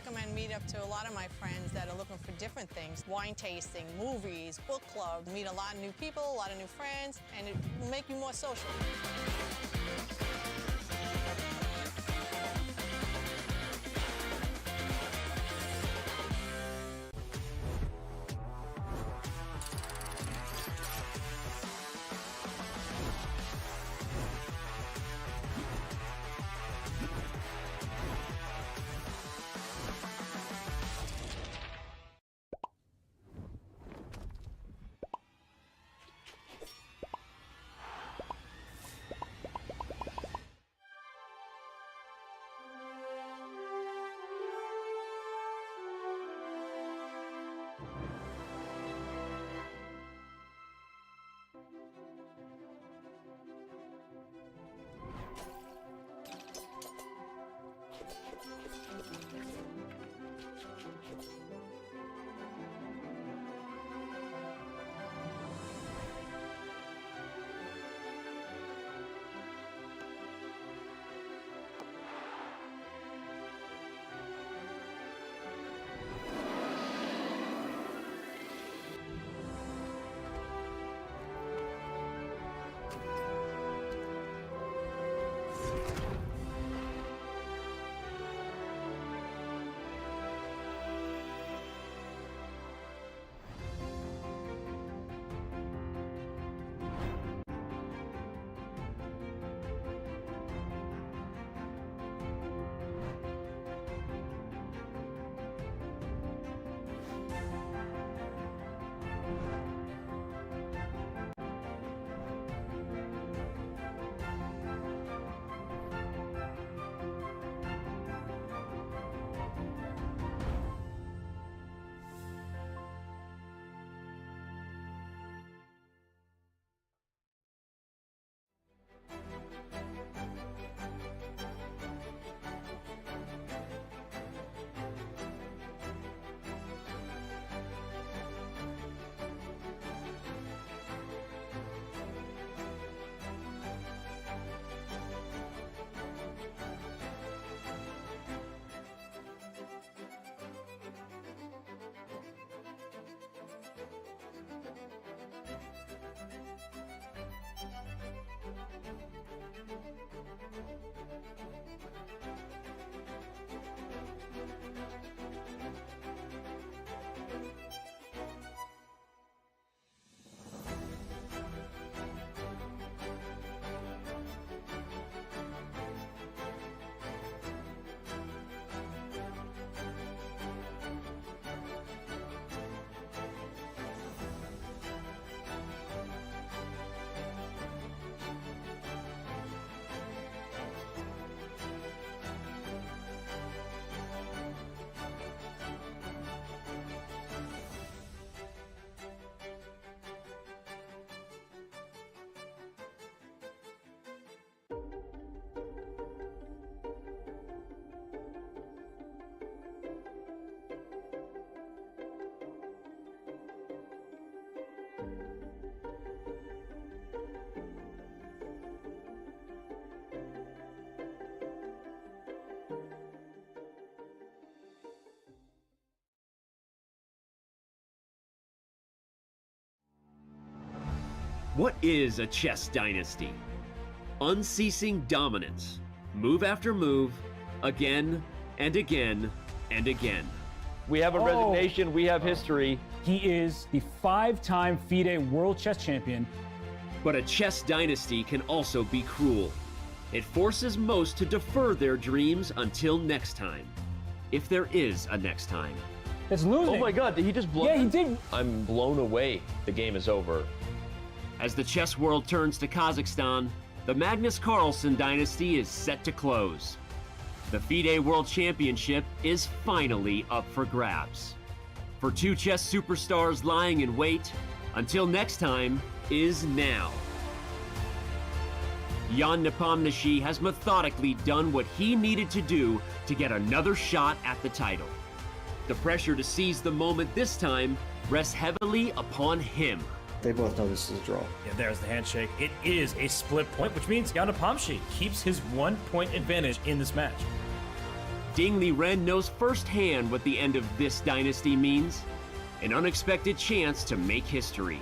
recommend Meetup to a lot of my friends that are looking for different things. Wine tasting, movies, book club, meet a lot of new people, a lot of new friends, and it will make you more social. What is a chess dynasty? Unceasing dominance, move after move, again and again and again. We have a resignation, we have history. He is the 5-time FIDE World Chess Champion. But a chess dynasty can also be cruel. It forces most to defer their dreams until next time. If there is a next time. It's losing. Oh my God, did he just blow? Yeah, he did. I'm blown away. The game is over. As the chess world turns to Kazakhstan, the Magnus Carlsen dynasty is set to close. The FIDE World Championship is finally up for grabs. For two chess superstars lying in wait, until next time is now. Jan Nepomniachtchi has methodically done what he needed to do to get another shot at the title. The pressure to seize the moment this time rests heavily upon him. They both know this is a draw. Yeah, there's the handshake. It is a split point, which means Jan Nepomniachtchi keeps his 1-point advantage in this match. Ding Liren knows firsthand what the end of this dynasty means. An unexpected chance to make history.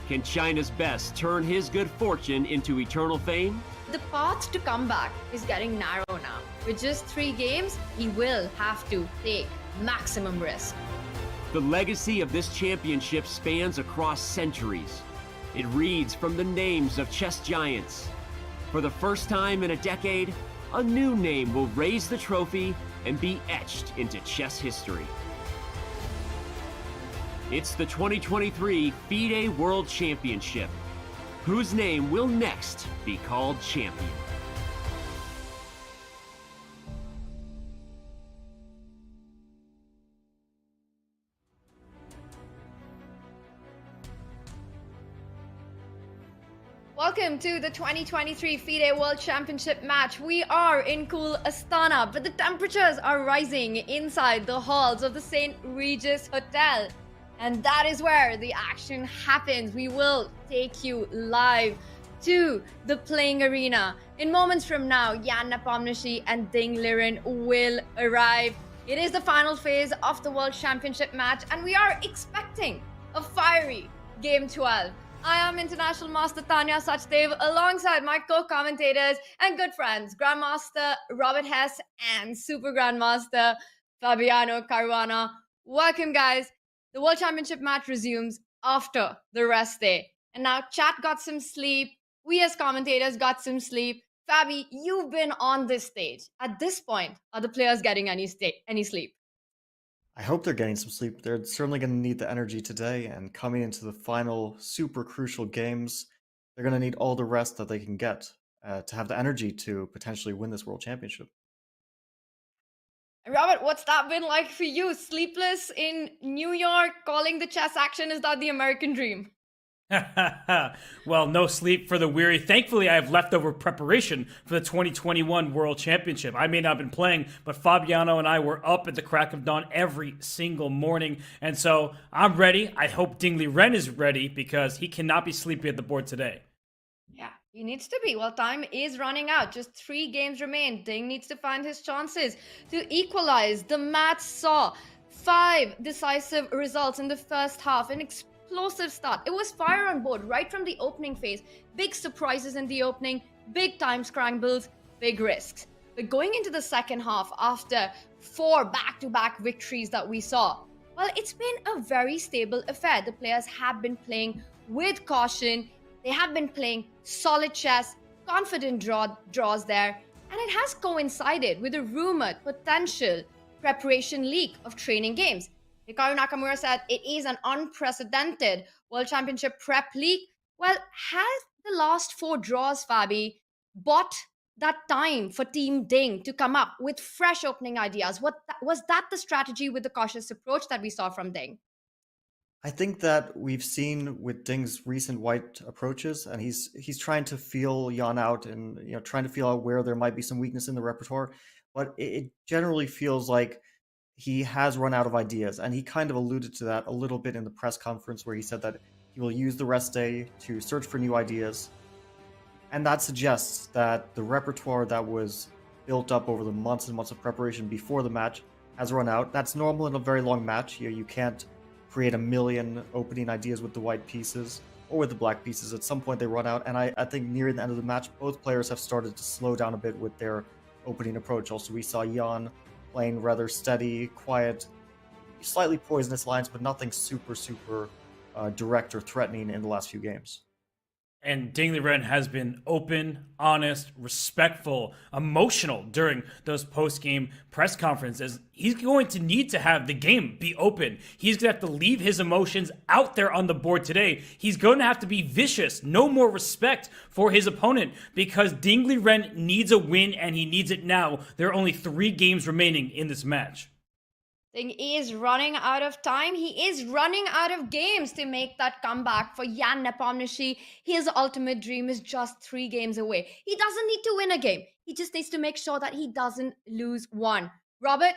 Can China's best turn his good fortune into eternal fame? The path to come back is getting narrow now. With just 3 games, he will have to take maximum risk. The legacy of this championship spans across centuries. It reads from the names of chess giants. For the first time in a decade, a new name will raise the trophy and be etched into chess history. It's the 2023 FIDE World Championship. Whose name will next be called champion? Welcome to the 2023 FIDE World Championship match. We are in cool Astana, but the temperatures are rising inside the halls of the St. Regis Hotel. And that is where the action happens. We will take you live to the playing arena. In moments from now, Jan Nepomniachtchi and Ding Liren will arrive. It is the final phase of the World Championship match, and we are expecting a fiery Game 12. I am International Master Tanya Sachdev alongside my co-commentators and good friends, Grandmaster Robert Hess and Super Grandmaster Fabiano Caruana. Welcome, guys. The World Championship match resumes after the rest day. And now chat got some sleep. We as commentators got some sleep. Fabi, you've been on this stage. At this point, are the players getting any sleep? I hope they're getting some sleep. They're certainly going to need the energy today, and coming into the final super crucial games, they're going to need all the rest that they can get to have the energy to potentially win this World Championship. Robert, what's that been like for you? Sleepless in New York, calling the chess action? Is that the American dream? Well, no sleep for the weary. Thankfully, I have leftover preparation for the 2021 World Championship. I may not have been playing, but Fabiano and I were up at the crack of dawn every single morning. And so I'm ready. I hope Ding Liren is ready because he cannot be sleepy at the board today. Yeah, he needs to be. Well, time is running out. Just 3 games remain. Ding needs to find his chances to equalize. The match saw 5 decisive results in the first half. An explosive start. It was fire on board right from the opening phase. Big surprises in the opening, big time scrambles, big risks. But going into the second half, after 4 back-to-back victories that we saw, well, it's been a very stable affair. The players have been playing with caution. They have been playing solid chess, confident draws there, and it has coincided with a rumored potential preparation leak of training games. Hikaru Nakamura said it is an unprecedented World Championship prep league. Well, has the last 4 draws, Fabi, bought that time for Team Ding to come up with fresh opening ideas? Was that the strategy with the cautious approach that we saw from Ding? I think that we've seen with Ding's recent white approaches, and he's trying to feel Jan out and trying to feel out where there might be some weakness in the repertoire. But it generally feels like he has run out of ideas, and he kind of alluded to that a little bit in the press conference where he said that he will use the rest day to search for new ideas. And that suggests that the repertoire that was built up over the months and months of preparation before the match has run out. That's normal in a very long match. You can't create a million opening ideas with the white pieces or with the black pieces. At some point they run out, and I think near the end of the match, both players have started to slow down a bit with their opening approach. Also, we saw Jan playing rather steady, quiet, slightly poisonous lines, but nothing super direct or threatening in the last few games. And Ding Liren has been open, honest, respectful, emotional during those post-game press conferences. He's going to need to have the game be open. He's going to have to leave his emotions out there on the board today. He's going to have to be vicious, no more respect for his opponent, because Ding Liren needs a win, and he needs it now. There are only 3 games remaining in this match. Ding is running out of time. He is running out of games to make that comeback. For Jan Nepomniachtchi, his ultimate dream is just 3 games away. He doesn't need to win a game. He just needs to make sure that he doesn't lose one. Robert,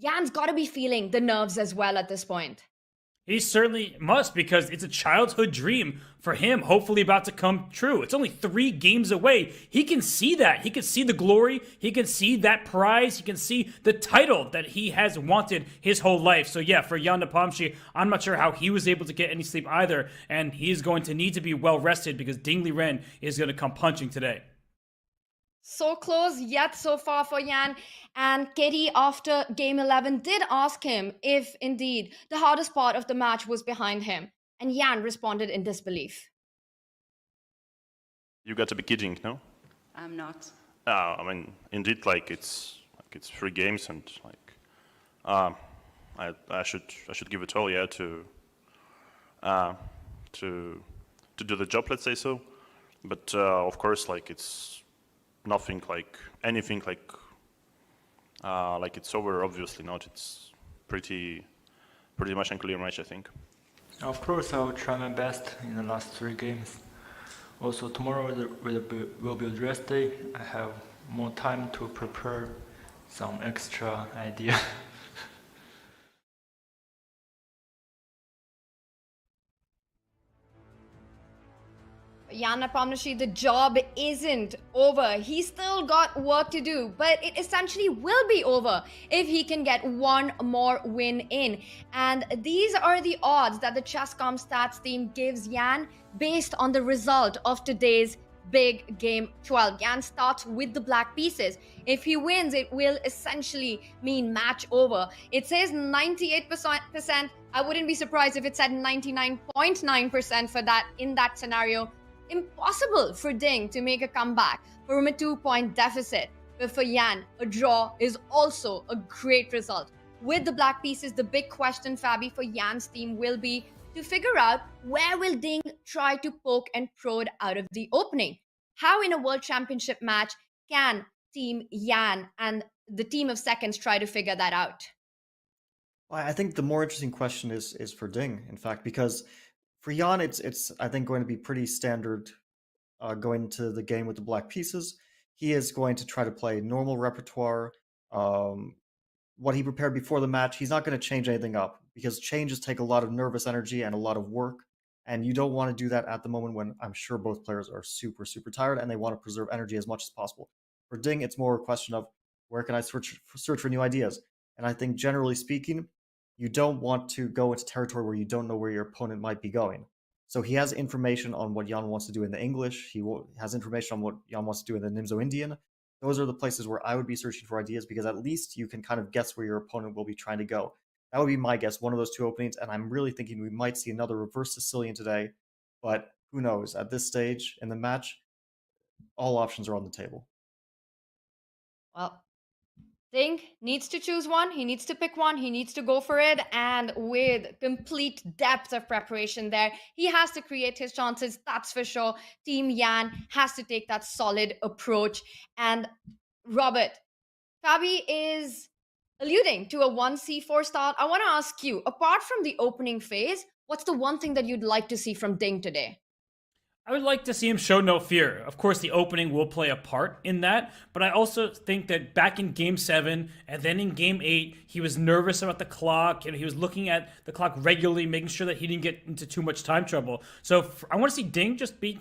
Jan's got to be feeling the nerves as well at this point. He certainly must, because it's a childhood dream for him, hopefully about to come true. It's only 3 games away. He can see that. He can see the glory. He can see that prize. He can see the title that he has wanted his whole life. So yeah, for Jan Nepomniachtchi, I'm not sure how he was able to get any sleep either, and he is going to need to be well rested, because Ding Liren is going to come punching today. So close yet so far for Jan. And Katie, after game 11, did ask him if indeed the hardest part of the match was behind him. And Jan responded in disbelief. You got to be kidding, no? I'm not. I mean, indeed, it's 3 games, and I should give it all, yeah, to do the job, let's say so. But of course, it's nothing anything it's over. Obviously not. It's pretty much unclear match, I think. Of course, I will try my best in the last 3 games. Also, tomorrow will be a rest day. I have more time to prepare some extra idea. Jan Nepomniachtchi, the job isn't over. He's still got work to do, but it essentially will be over if he can get 1 more win in. And these are the odds that the Chess.com stats team gives Jan based on the result of today's big game 12. Jan starts with the black pieces. If he wins, it will essentially mean match over. It says 98%. I wouldn't be surprised if it said 99.9% for that in that scenario. Impossible for Ding to make a comeback from a 2-point deficit. But for Jan, a draw is also a great result. With the black pieces, the big question, Fabi, for Jan's team will be to figure out where will Ding try to poke and prod out of the opening. How in a World Championship match can Team Jan and the team of seconds try to figure that out? I think the more interesting question is for Ding, in fact, because for Jan, it's I think going to be pretty standard going into the game with the black pieces. He is going to try to play normal repertoire, what he prepared before the match. He's not going to change anything up, because changes take a lot of nervous energy and a lot of work, and you don't want to do that at the moment when I'm sure both players are super tired and they want to preserve energy as much as possible. For Ding, it's more a question of where can I search for new ideas, and I think generally speaking, you don't want to go into territory where you don't know where your opponent might be going. So he has information on what Jan wants to do in the English. He has information on what Jan wants to do in the Nimzo Indian. Those are the places where I would be searching for ideas, because at least you can kind of guess where your opponent will be trying to go. That would be my guess, one of those 2 openings, and I'm really thinking we might see another reverse Sicilian today, but who knows? At this stage in the match, all options are on the table. Well, Ding needs to choose one. He needs to pick one. He needs to go for it. And with complete depth of preparation there, he has to create his chances. That's for sure. Team Jan has to take that solid approach. And Robert, Fabi is alluding to a 1c4 start. I want to ask you, apart from the opening phase, what's the one thing that you'd like to see from Ding today? I would like to see him show no fear. Of course, the opening will play a part in that, but I also think that back in Game 7 and then in Game 8, he was nervous about the clock, and he was looking at the clock regularly, making sure that he didn't get into too much time trouble. So I want to see Ding just be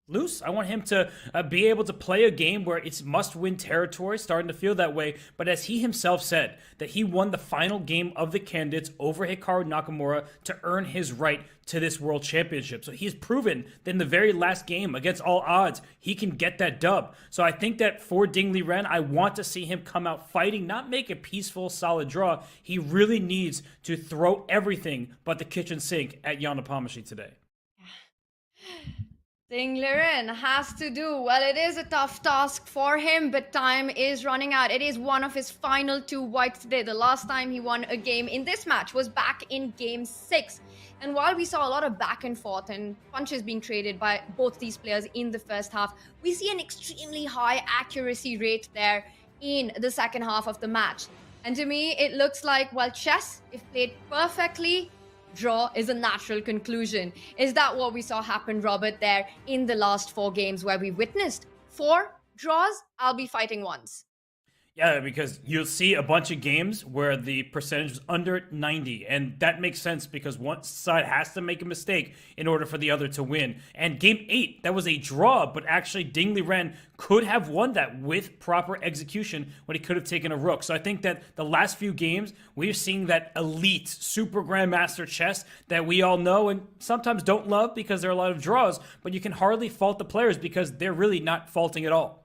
loose. I want him to be able to play a game where it's must-win territory, starting to feel that way. But as he himself said, that he won the final game of the candidates over Hikaru Nakamura to earn his right to this World Championship. So he's proven that in the very last game, against all odds, he can get that dub. So I think that for Ding Liren, I want to see him come out fighting, not make a peaceful, solid draw. He really needs to throw everything but the kitchen sink at Jan Nepomniachtchi today. Ding Liren has to do, well, it is a tough task for him, but time is running out. It is one of his final 2 whites today. The last time he won a game in this match was back in game 6. And while we saw a lot of back and forth and punches being traded by both these players in the first half, we see an extremely high accuracy rate there in the second half of the match. And to me, it looks like, well, chess, if played perfectly, draw is a natural conclusion. Is that what we saw happen, Robert, there in the last 4 games where we witnessed 4 draws? I'll be fighting once. Yeah, because you'll see a bunch of games where the percentage is under 90, and that makes sense because one side has to make a mistake in order for the other to win. And game 8, that was a draw, but actually Ding Liren could have won that with proper execution when he could have taken a rook. So I think that the last few games, we're seeing that elite super grandmaster chess that we all know and sometimes don't love because there are a lot of draws, but you can hardly fault the players because they're really not faulting at all.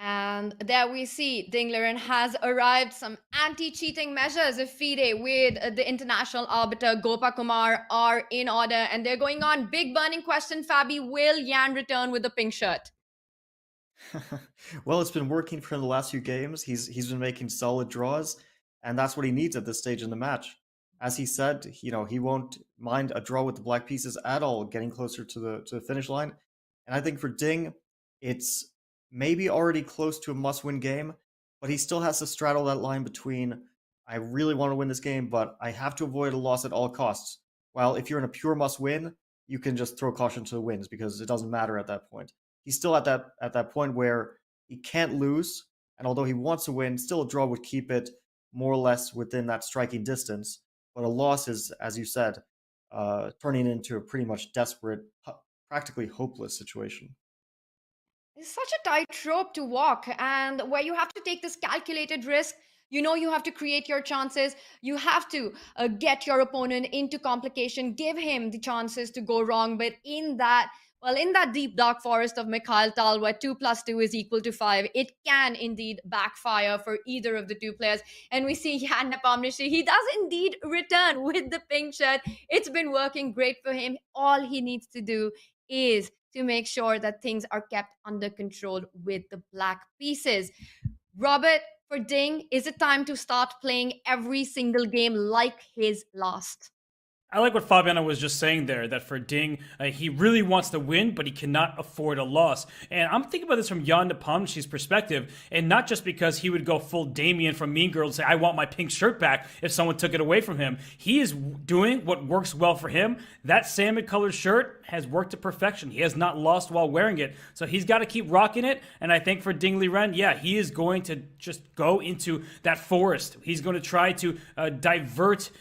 And there we see Ding Liren has arrived. Some anti-cheating measures of FIDE with the international arbiter Gopa Kumar are in order, and they're going on. Big burning question, Fabi, will Yan return with the pink shirt? Well, it's been working for him the last few games. He's been making solid draws, and that's what he needs at this stage in the match. As he said, he won't mind a draw with the black pieces at all, getting closer to the finish line. And I think for Ding, it's maybe already close to a must-win game, but he still has to straddle that line between, I really want to win this game, but I have to avoid a loss at all costs. While if you're in a pure must-win, you can just throw caution to the winds because it doesn't matter at that point. He's still at that point where he can't lose, and although he wants to win, still a draw would keep it more or less within that striking distance. But a loss is, as you said, turning into a pretty much desperate, practically hopeless situation. It's such a tightrope to walk, and where you have to take this calculated risk. You have to create your chances. You have to get your opponent into complication, give him the chances to go wrong. But in that deep dark forest of Mikhail Tal, where 2 + 2 is equal to 5, it can indeed backfire for either of the 2 players. And we see Jan Nepomniachtchi, he does indeed return with the pink shirt. It's been working great for him. All he needs to do is to make sure that things are kept under control with the black pieces. Robert, for Ding, is it time to start playing every single game like his last? I like what Fabiano was just saying there, that for Ding, he really wants to win, but he cannot afford a loss. And I'm thinking about this from Jan Nepomniachtchi's perspective, and not just because he would go full Damien from Mean Girl and say, I want my pink shirt back if someone took it away from him. He is doing what works well for him. That salmon-colored shirt has worked to perfection. He has not lost while wearing it, so he's got to keep rocking it. And I think for Ding Liren, yeah, he is going to just go into that forest. He's going to try to divert